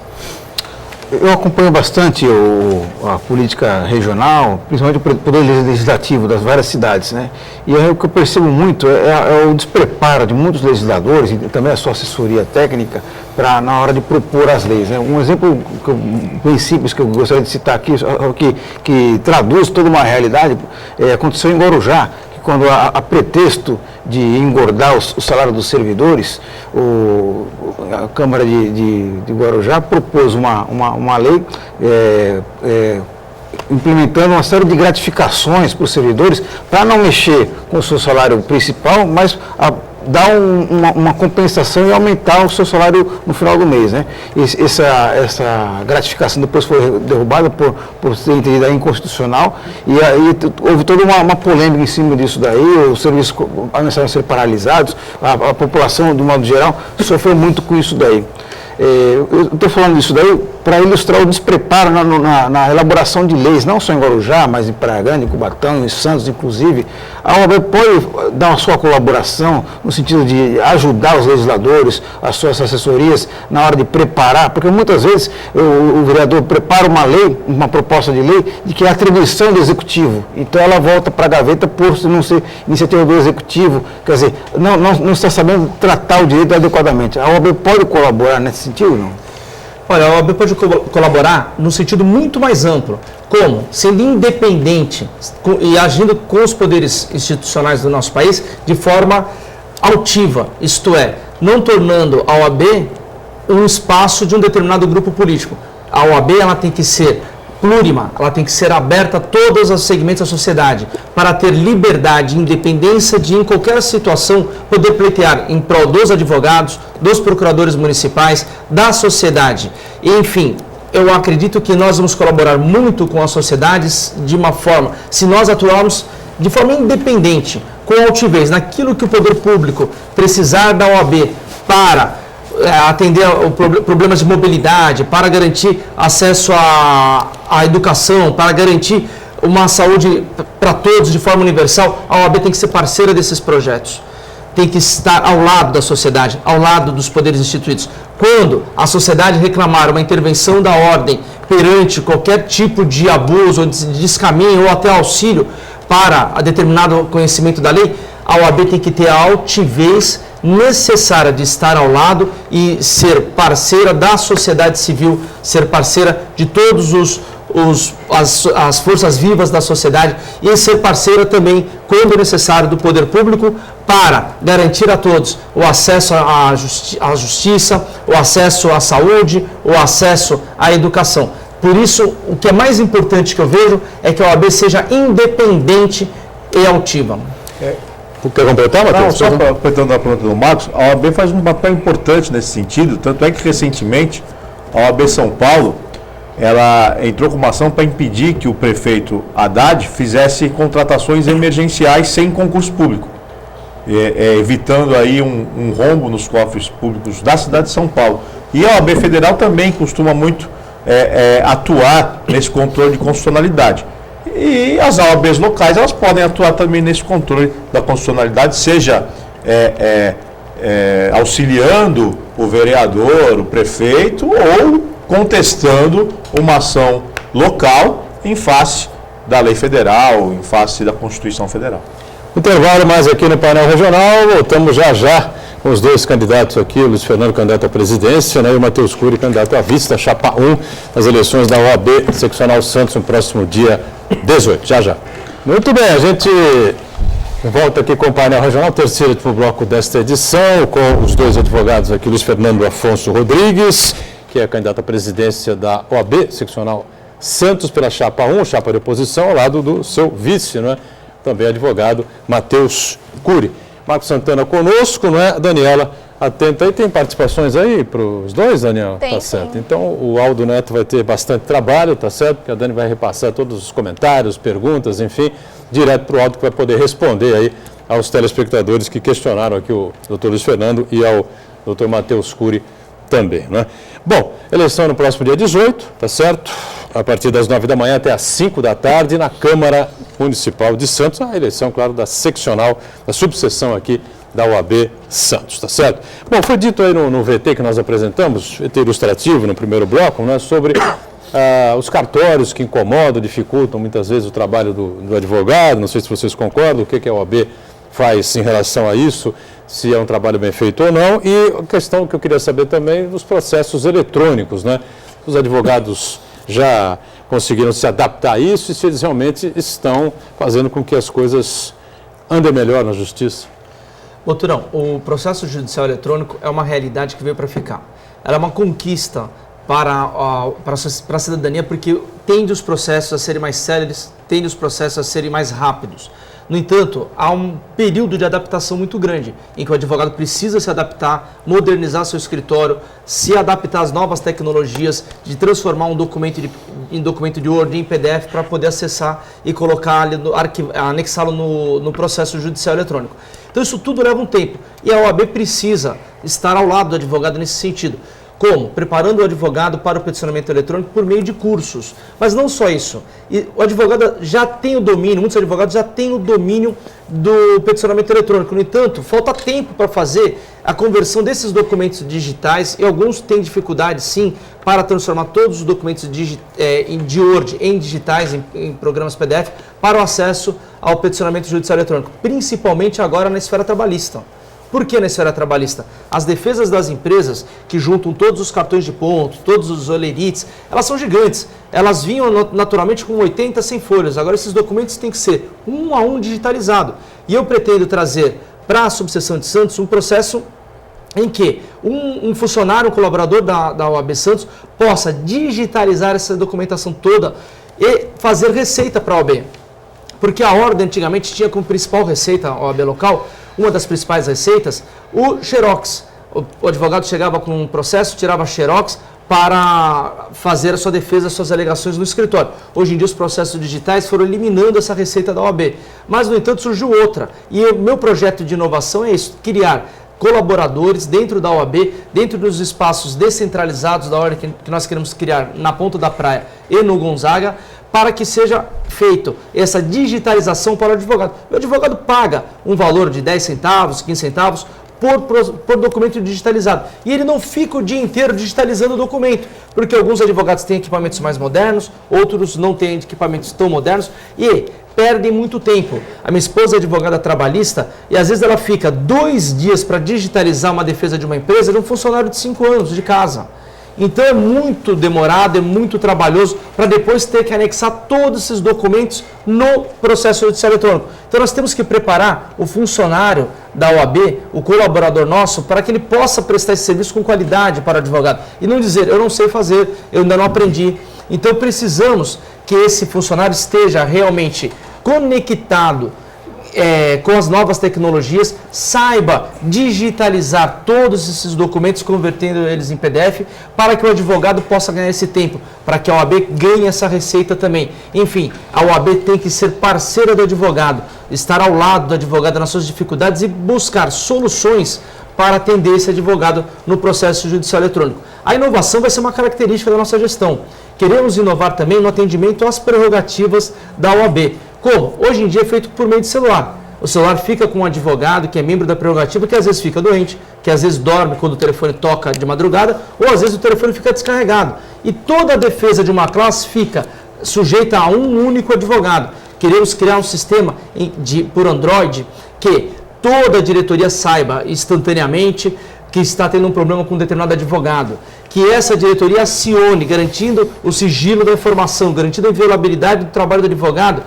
Eu acompanho bastante a política regional, principalmente o poder legislativo das várias cidades, né? E o que eu percebo muito é o despreparo de muitos legisladores e também a sua assessoria técnica na hora de propor as leis, né? Um exemplo bem simples que eu gostaria de citar aqui, que traduz toda uma realidade, aconteceu em Guarujá, quando a pretexto de engordar o salário dos servidores, a Câmara de Guarujá propôs uma lei implementando uma série de gratificações para os servidores, para não mexer com o seu salário principal, mas dar uma compensação e aumentar o seu salário no final do mês, né? Essa gratificação depois foi derrubada por ser entendida inconstitucional, e aí houve toda uma polêmica em cima disso daí, os serviços começaram a ser paralisados, a população, de modo geral, sofreu muito com isso daí. Eu estou falando disso daí para ilustrar o despreparo na elaboração de leis, não só em Guarujá, mas em Praia Grande, em Cubatão, em Santos, inclusive. A OAB pode dar a sua colaboração no sentido de ajudar os legisladores, as suas assessorias, na hora de preparar, porque muitas vezes o vereador prepara uma lei, uma proposta de lei, de que é atribuição do executivo. Então ela volta para a gaveta por não ser iniciativa do executivo, quer dizer, não está sabendo tratar o direito adequadamente. A OAB pode colaborar nesse sentido, não? Olha, a OAB pode colaborar num sentido muito mais amplo. Como? Sendo independente e agindo com os poderes institucionais do nosso país de forma altiva, isto é, não tornando a OAB um espaço de um determinado grupo político. A OAB ela tem que ser plurima, ela tem que ser aberta a todos os segmentos da sociedade, para ter liberdade e independência de, em qualquer situação, poder pleitear em prol dos advogados, dos procuradores municipais, da sociedade. Enfim, eu acredito que nós vamos colaborar muito com as sociedades de uma forma, se nós atuarmos de forma independente, com altivez, naquilo que o poder público precisar da OAB para atender a problemas de mobilidade, para garantir acesso à educação, para garantir uma saúde para todos de forma universal, a OAB tem que ser parceira desses projetos. Tem que estar ao lado da sociedade, ao lado dos poderes instituídos. Quando a sociedade reclamar uma intervenção da ordem perante qualquer tipo de abuso, ou de descaminho, ou até auxílio para a determinado conhecimento da lei, a OAB tem que ter a altivez necessária de estar ao lado e ser parceira da sociedade civil, ser parceira de todos as forças vivas da sociedade e ser parceira também, quando necessário, do poder público para garantir a todos o acesso à justiça, o acesso à saúde, o acesso à educação. Por isso, o que é mais importante que eu vejo é que a OAB seja independente e altiva. Quer completar, Matheus? Só completando a pergunta do Marcos, a OAB faz um papel importante nesse sentido, tanto é que recentemente a OAB São Paulo ela entrou com uma ação para impedir que o prefeito Haddad fizesse contratações emergenciais sem concurso público, evitando aí um rombo nos cofres públicos da cidade de São Paulo. E a OAB Federal também costuma muito atuar nesse controle de constitucionalidade. E as OABs locais elas podem atuar também nesse controle da constitucionalidade, seja auxiliando o vereador, o prefeito, ou contestando uma ação local em face da lei federal, em face da Constituição Federal. Intervalo mais aqui no painel regional, voltamos já com os dois candidatos aqui, o Luiz Fernando, candidato à presidência, né, e o Matheus Cury, candidato à vice da chapa 1 das eleições da OAB Seccional Santos no próximo dia 18, já. Muito bem, a gente volta aqui com o painel regional, terceiro e último bloco desta edição, com os dois advogados aqui, Luiz Fernando Afonso Rodrigues, que é candidato à presidência da OAB Seccional Santos pela chapa 1, chapa de oposição, ao lado do seu vice, não é? Também advogado Matheus Cury. Marcos Santana conosco, não é? Daniela, atenta aí, tem participações aí para os dois, Daniel? Tem, tá certo. sim. Então o Aldo Neto vai ter bastante trabalho, tá certo? Porque a Dani vai repassar todos os comentários, perguntas, enfim, direto para o Aldo, que vai poder responder aí aos telespectadores que questionaram aqui o doutor Luiz Fernando e ao doutor Matheus Cury também, né? Bom, eleição no próximo dia 18, tá certo? A partir das 9 da manhã até às 5 da tarde na Câmara Municipal de Santos, a eleição, claro, da seccional, da subseção aqui da OAB Santos, tá certo? Bom, foi dito aí no VT que nós apresentamos, VT ilustrativo no primeiro bloco, né, sobre os cartórios que incomodam, dificultam muitas vezes o trabalho do advogado, não sei se vocês concordam, o que a OAB faz em relação a isso, se é um trabalho bem feito ou não, e a questão que eu queria saber também dos processos eletrônicos, né? Os advogados já conseguiram se adaptar a isso e se eles realmente estão fazendo com que as coisas andem melhor na justiça? Boturão, o processo judicial eletrônico é uma realidade que veio para ficar. Ela é uma conquista para a cidadania, porque tende os processos a serem mais céleres, tende os processos a serem mais rápidos. No entanto, há um período de adaptação muito grande, em que o advogado precisa se adaptar, modernizar seu escritório, se adaptar às novas tecnologias, de transformar um documento em documento de Word, em PDF, para poder acessar e colocar, anexá-lo no processo judicial eletrônico. Então isso tudo leva um tempo, e a OAB precisa estar ao lado do advogado nesse sentido. Como? Preparando o advogado para o peticionamento eletrônico por meio de cursos. Mas não só isso. E o advogado já tem o domínio, muitos advogados já têm o domínio do peticionamento eletrônico. No entanto, falta tempo para fazer a conversão desses documentos digitais, e alguns têm dificuldade, sim, para transformar todos os documentos de Word em digitais, em programas PDF, para o acesso ao peticionamento judicial eletrônico, principalmente agora na esfera trabalhista. Por que na esfera trabalhista? As defesas das empresas, que juntam todos os cartões de ponto, todos os olerites, elas são gigantes. Elas vinham naturalmente com 80, 100 folhas. Agora esses documentos têm que ser um a um digitalizado. E eu pretendo trazer para a subseção de Santos um processo em que um funcionário, um colaborador da OAB Santos possa digitalizar essa documentação toda e fazer receita para a OAB. Porque a ordem antigamente tinha como principal receita, a OAB local, uma das principais receitas, o xerox. O advogado chegava com um processo, tirava xerox para fazer a sua defesa, as suas alegações no escritório. Hoje em dia os processos digitais foram eliminando essa receita da OAB. Mas, no entanto, surgiu outra. E o meu projeto de inovação é isso, criar colaboradores dentro da OAB, dentro dos espaços descentralizados da ordem que nós queremos criar na Ponta da Praia e no Gonzaga, para que seja feito essa digitalização para o advogado. O advogado paga um valor de 10 centavos, 15 centavos por documento digitalizado. E ele não fica o dia inteiro digitalizando o documento, porque alguns advogados têm equipamentos mais modernos, outros não têm equipamentos tão modernos e perdem muito tempo. A minha esposa é advogada trabalhista e às vezes ela fica 2 dias para digitalizar uma defesa de uma empresa de um funcionário de 5 anos de casa. Então é muito demorado, é muito trabalhoso para depois ter que anexar todos esses documentos no processo judicial eletrônico. Então nós temos que preparar o funcionário da OAB, o colaborador nosso, para que ele possa prestar esse serviço com qualidade para o advogado. E não dizer, eu não sei fazer, eu ainda não aprendi. Então precisamos que esse funcionário esteja realmente conectado com as novas tecnologias, saiba digitalizar todos esses documentos, convertendo eles em PDF, para que o advogado possa ganhar esse tempo, para que a OAB ganhe essa receita também. Enfim, a OAB tem que ser parceira do advogado, estar ao lado do advogado nas suas dificuldades e buscar soluções para atender esse advogado no processo judicial eletrônico. A inovação vai ser uma característica da nossa gestão. Queremos inovar também no atendimento às prerrogativas da OAB. Como? Hoje em dia é feito por meio de celular. O celular fica com um advogado que é membro da prerrogativa, que às vezes fica doente, que às vezes dorme quando o telefone toca de madrugada, ou às vezes o telefone fica descarregado. E toda a defesa de uma classe fica sujeita a um único advogado. Queremos criar um sistema por Android que toda a diretoria saiba instantaneamente que está tendo um problema com um determinado advogado, que essa diretoria acione, garantindo o sigilo da informação, garantindo a inviolabilidade do trabalho do advogado,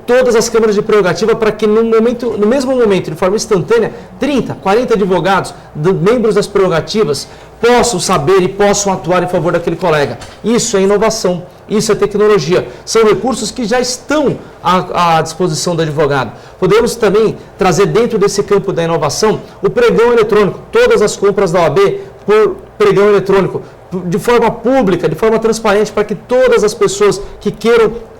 todas as câmaras de prerrogativa, para que no mesmo momento, de forma instantânea, 30, 40 advogados, membros das prerrogativas, possam saber e possam atuar em favor daquele colega. Isso é inovação, isso é tecnologia. São recursos que já estão à disposição do advogado. Podemos também trazer dentro desse campo da inovação o pregão eletrônico, todas as compras da OAB por pregão eletrônico, de forma pública, de forma transparente, para que todas as pessoas que queiram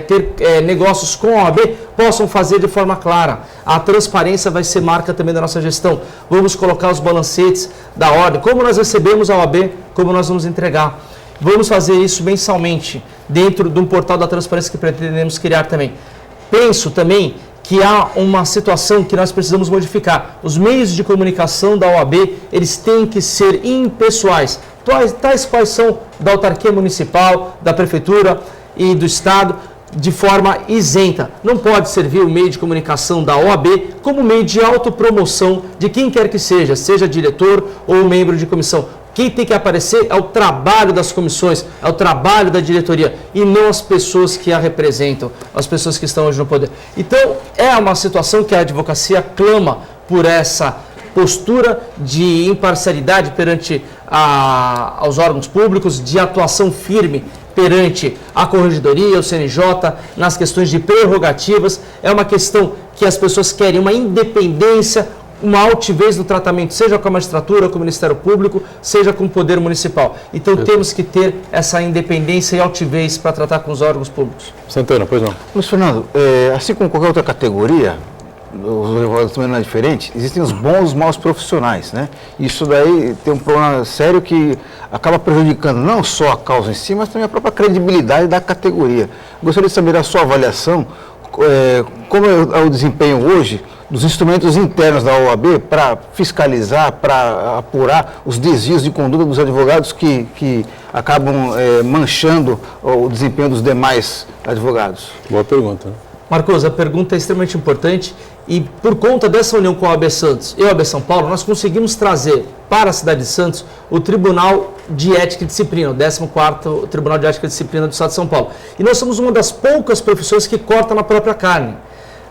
ter negócios com a OAB possam fazer de forma clara. A transparência vai ser marca também da nossa gestão. Vamos colocar os balancetes da ordem, como nós recebemos a OAB, como nós vamos entregar. Vamos fazer isso mensalmente, dentro de um portal da transparência que pretendemos criar também. Penso também que há uma situação que nós precisamos modificar. Os meios de comunicação da OAB, eles têm que ser impessoais, tais quais são da autarquia municipal, da prefeitura e do Estado, de forma isenta. Não pode servir o meio de comunicação da OAB como meio de autopromoção de quem quer que seja diretor ou membro de comissão. Quem tem que aparecer é o trabalho das comissões, é o trabalho da diretoria e não as pessoas que a representam, as pessoas que estão hoje no poder. Então, é uma situação que a advocacia clama por essa postura de imparcialidade perante aos órgãos públicos, de atuação firme perante a Corregedoria, o CNJ, nas questões de prerrogativas. É uma questão que as pessoas querem uma independência, uma altivez no tratamento, seja com a magistratura, com o Ministério Público, seja com o Poder Municipal. Então temos que ter essa independência e altivez para tratar com os órgãos públicos. Santana, pois não. Luiz Fernando, assim como qualquer outra categoria, os advogados também não é diferente, existem os bons e os maus profissionais, né? Isso daí tem um problema sério que acaba prejudicando não só a causa em si, mas também a própria credibilidade da categoria. Gostaria de saber a sua avaliação, como é o desempenho hoje dos instrumentos internos da OAB para fiscalizar, para apurar os desvios de conduta dos advogados que acabam manchando o desempenho dos demais advogados. Boa pergunta, né? Marcos, a pergunta é extremamente importante e por conta dessa união com a OAB Santos e a OAB São Paulo, nós conseguimos trazer para a cidade de Santos o Tribunal de Ética e Disciplina, o 14º Tribunal de Ética e Disciplina do Estado de São Paulo. E nós somos uma das poucas profissões que corta na própria carne.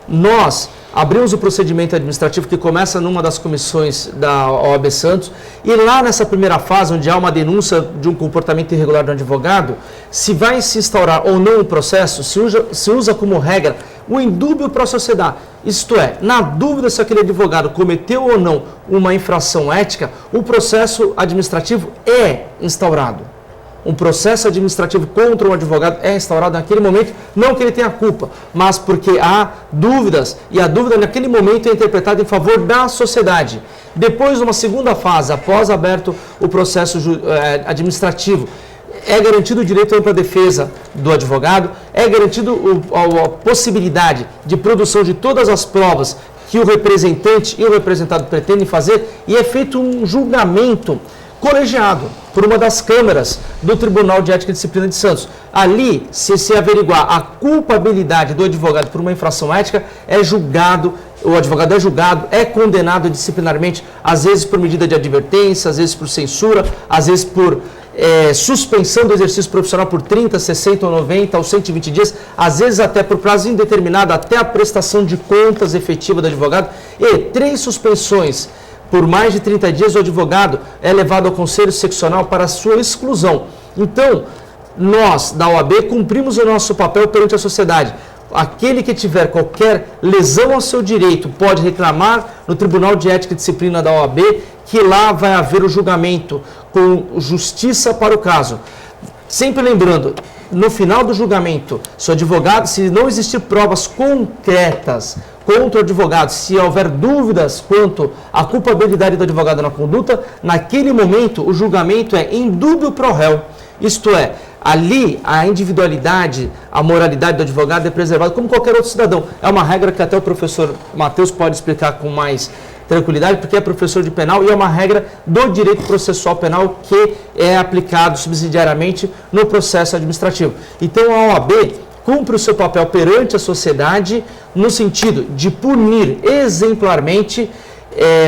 Nós abrimos o procedimento administrativo que começa numa das comissões da OAB Santos e lá nessa primeira fase, onde há uma denúncia de um comportamento irregular do advogado, se vai se instaurar ou não o processo, se usa como regra o indúbio para a sociedade. Isto é, na dúvida se aquele advogado cometeu ou não uma infração ética, o processo administrativo é instaurado. Um processo administrativo contra um advogado é instaurado naquele momento, não que ele tenha culpa, mas porque há dúvidas e a dúvida naquele momento é interpretada em favor da sociedade. Depois, numa segunda fase, após aberto o processo administrativo, é garantido o direito à ampla defesa do advogado, é garantido a possibilidade de produção de todas as provas que o representante e o representado pretendem fazer e é feito um julgamento colegiado por uma das câmaras do Tribunal de Ética e Disciplina de Santos. Ali, se averiguar a culpabilidade do advogado por uma infração ética, é julgado, o advogado é julgado, é condenado disciplinarmente, às vezes por medida de advertência, às vezes por censura, às vezes por suspensão do exercício profissional por 30, 60 ou 90 ou 120 dias, às vezes até por prazo indeterminado, até a prestação de contas efetiva do advogado, e 3 suspensões por mais de 30 dias, o advogado é levado ao Conselho Seccional para sua exclusão. Então, nós, da OAB, cumprimos o nosso papel perante a sociedade. Aquele que tiver qualquer lesão ao seu direito pode reclamar no Tribunal de Ética e Disciplina da OAB, que lá vai haver o julgamento com justiça para o caso. Sempre lembrando, no final do julgamento, se o advogado, se não existir provas concretas contra o advogado, se houver dúvidas quanto à culpabilidade do advogado na conduta, naquele momento o julgamento é indúbio pro réu. Isto é, ali a individualidade, a moralidade do advogado é preservada como qualquer outro cidadão. É uma regra que até o professor Matheus pode explicar com mais tranquilidade, porque é professor de penal e é uma regra do direito processual penal que é aplicado subsidiariamente no processo administrativo. Então a OAB cumpre o seu papel perante a sociedade no sentido de punir exemplarmente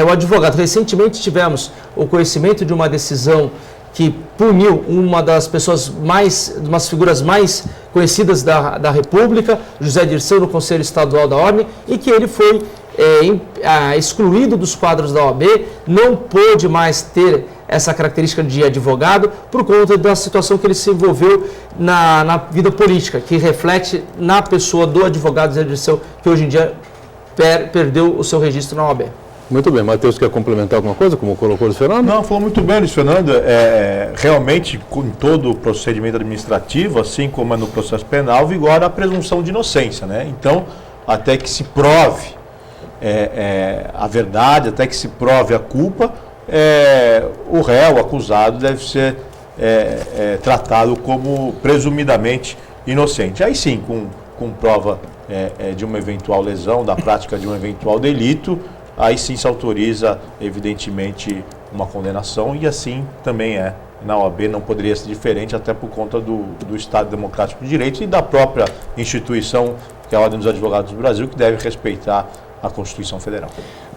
o advogado. Recentemente tivemos o conhecimento de uma decisão que puniu uma das umas figuras mais conhecidas da República, José Dirceu, no Conselho Estadual da Ordem, e que ele foi excluído dos quadros da OAB, não pôde mais ter essa característica de advogado por conta da situação que ele se envolveu na vida política, que reflete na pessoa do advogado José Dirceu, que hoje em dia perdeu o seu registro na OAB. Muito bem. Matheus, quer complementar alguma coisa, como colocou o Luiz Fernando? Não, falou muito bem, Luiz Fernando. Realmente, com todo o procedimento administrativo, assim como é no processo penal, vigora a presunção de inocência, né? Então, até que se prove a verdade, até que se prove a culpa, o réu, o acusado, deve ser tratado como presumidamente inocente. Aí sim, com prova de uma eventual lesão, da prática de um eventual delito, aí sim se autoriza, evidentemente, uma condenação, e assim também na OAB, não poderia ser diferente, até por conta do Estado Democrático de Direito e da própria instituição, que é a Ordem dos Advogados do Brasil, que deve respeitar a Constituição Federal.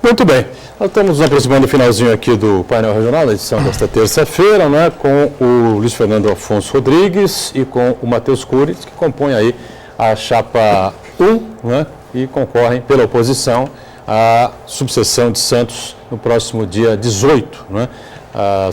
Muito bem. Nós estamos nos aproximando do finalzinho aqui do painel regional, na edição desta terça-feira, né, com o Luiz Fernando Afonso Rodrigues e com o Matheus Cury, que compõem aí a chapa 1, né, e concorrem pela oposição a subseção de Santos no próximo dia 18, né? A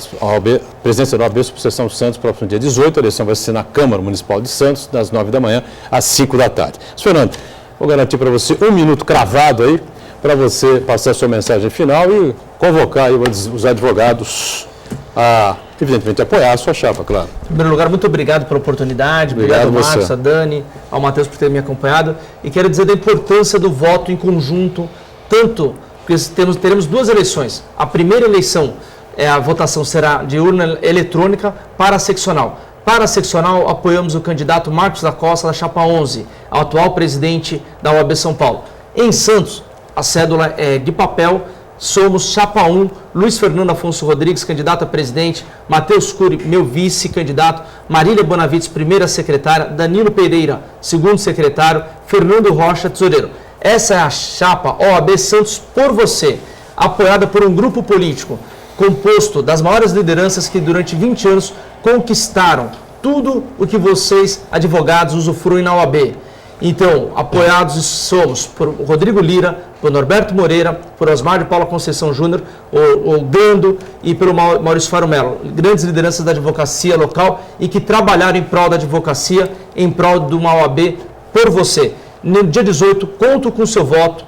presidência da OAB, subseção de Santos, próximo dia 18, a eleição vai ser na Câmara Municipal de Santos, das 9 da manhã às 5 da tarde. Fernando, vou garantir para você 1 minuto cravado aí, para você passar a sua mensagem final e convocar aí os advogados a, evidentemente, apoiar a sua chapa, claro. Em primeiro lugar, muito obrigado pela oportunidade, obrigado ao Marcos, a Dani, ao Matheus por ter me acompanhado, e quero dizer da importância do voto em conjunto, tanto porque teremos 2 eleições. A primeira eleição, a votação será de urna eletrônica para a seccional. Para a seccional, apoiamos o candidato Marcos da Costa, da chapa 11, atual presidente da OAB São Paulo. Em Santos, a cédula é de papel, somos chapa 1, Luiz Fernando Afonso Rodrigues, candidato a presidente, Matheus Cury, meu vice-candidato, Marília Bonavides, primeira secretária, Danilo Pereira, segundo secretário, Fernando Rocha, tesoureiro. Essa é a chapa OAB Santos por você, apoiada por um grupo político composto das maiores lideranças que durante 20 anos conquistaram tudo o que vocês, advogados, usufruem na OAB. Então, apoiados somos por Rodrigo Lira, por Norberto Moreira, por Osmar de Paula Conceição Júnior, o Gando e pelo Maurício Faro Melo, grandes lideranças da advocacia local e que trabalharam em prol da advocacia, em prol de uma OAB por você. No dia 18, conto com o seu voto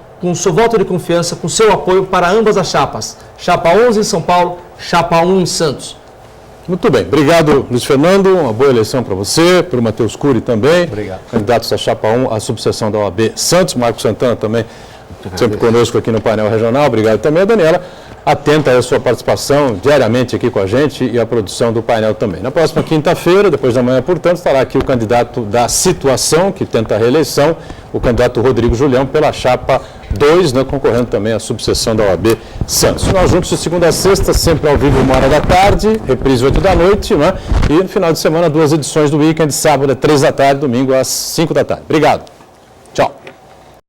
de confiança, com seu apoio para ambas as chapas. Chapa 11 em São Paulo, chapa 1 em Santos. Muito bem, obrigado Luiz Fernando, uma boa eleição para você, para o Matheus Cury também. Obrigado. Candidatos da chapa 1, a subseção da OAB Santos, Marcos Santana também, sempre conosco aqui no painel regional, obrigado também a Daniela, atenta à sua participação diariamente aqui com a gente e a produção do painel também. Na próxima quinta-feira, depois da manhã, portanto, estará aqui o candidato da situação, que tenta a reeleição, o candidato Rodrigo Julião, pela chapa 2, né, concorrendo também à subseção da OAB Santos. Nós juntos de segunda a sexta, sempre ao vivo, 1h da tarde, reprise 8 da noite, né, e no final de semana, 2 edições do Weekend, sábado às 3 da tarde, domingo às 5 da tarde. Obrigado.